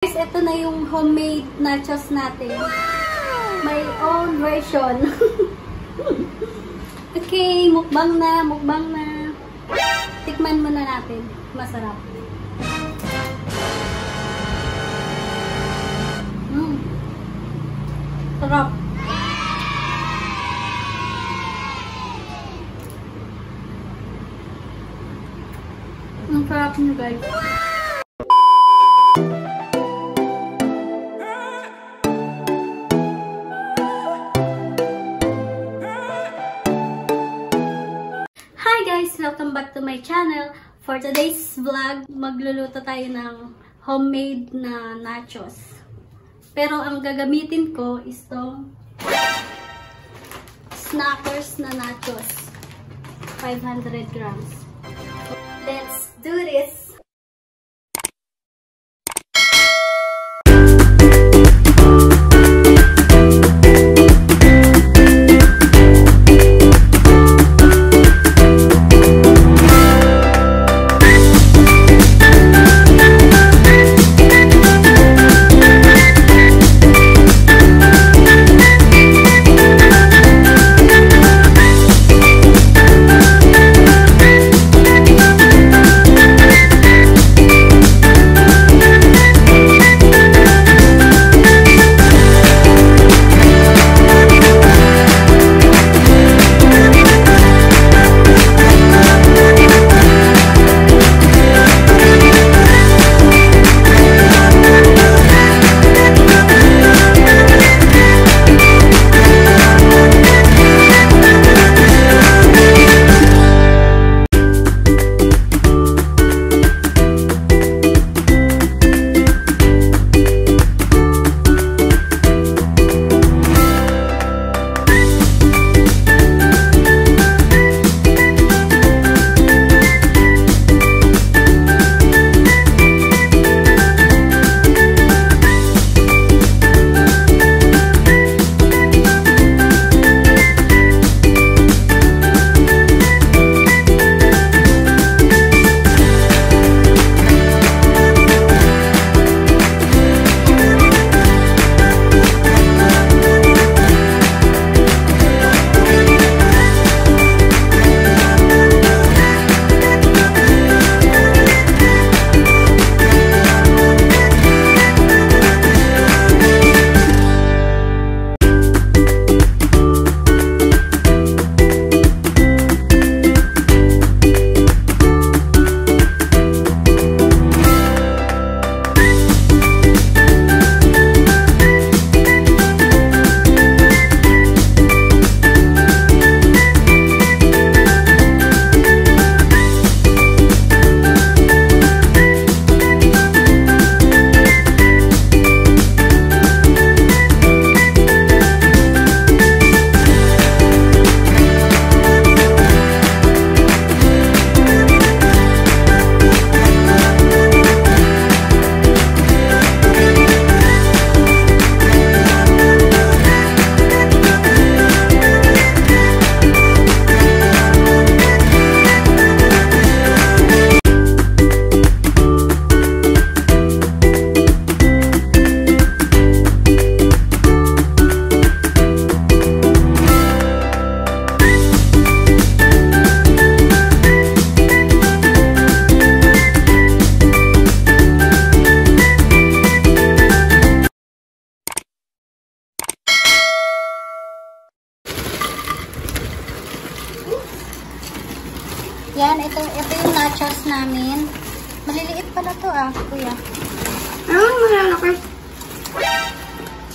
Guys, ito na yung homemade nachos natin. My own version. Okay, mukbang na, mukbang na. Tikman muna natin. Masarap. Sarap. Ang sarap niyo, guys. Hi guys! Welcome back to my channel. For today's vlog, magluluto tayo ng homemade na nachos. Pero ang gagamitin ko is itong snackers na nachos. 500 grams. Let's do this! Yan, ito yung nachos namin. Maliliit pala to kuya. Malalaki.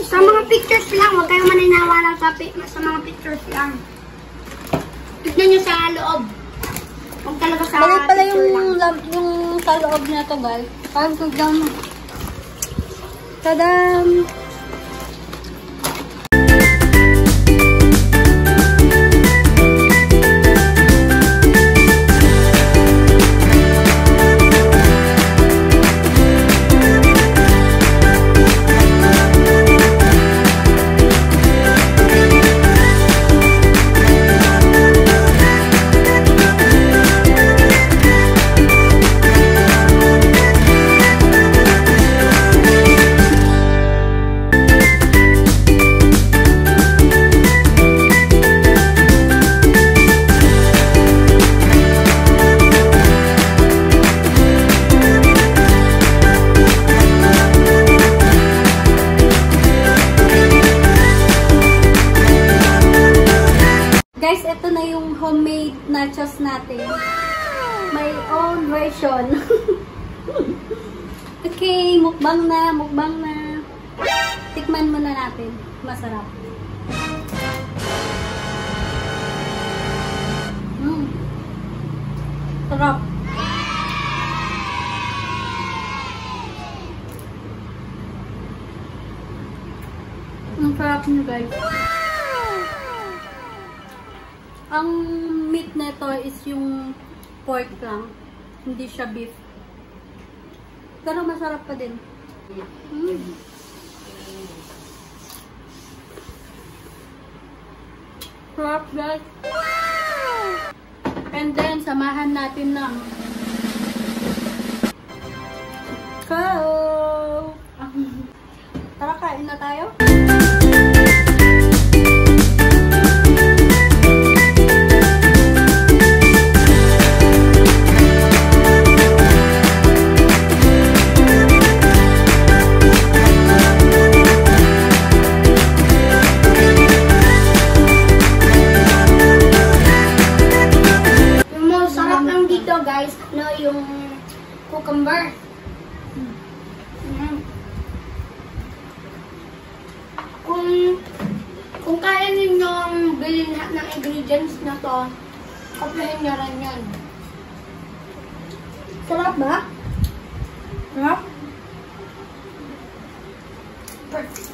Sa mga pictures lang, huwag kayong maniniwala sa mga pictures lang. Tignan nyo sa loob. Huwag talaga sa Ganun pala picture lang. yung sa loob na to, guys. Parang tignan mo. Tadam! Guys, ito na yung homemade nachos natin. My own version. Okay, mukbang na, mukbang na. Tikman muna natin. Masarap. Sarap. Ang sarap nyo, guys. Ang meat nito is yung pork lang. Hindi siya beef. Pero masarap pa din. Sarap, guys. And then, samahan natin ng Coke. Tara, kain na tayo. Yung cucumber. Kung kaya ninyong bilhin lahat ng ingredients na to, kaplahin nyo rin yan. Sarap ba? Sarap? Perfect.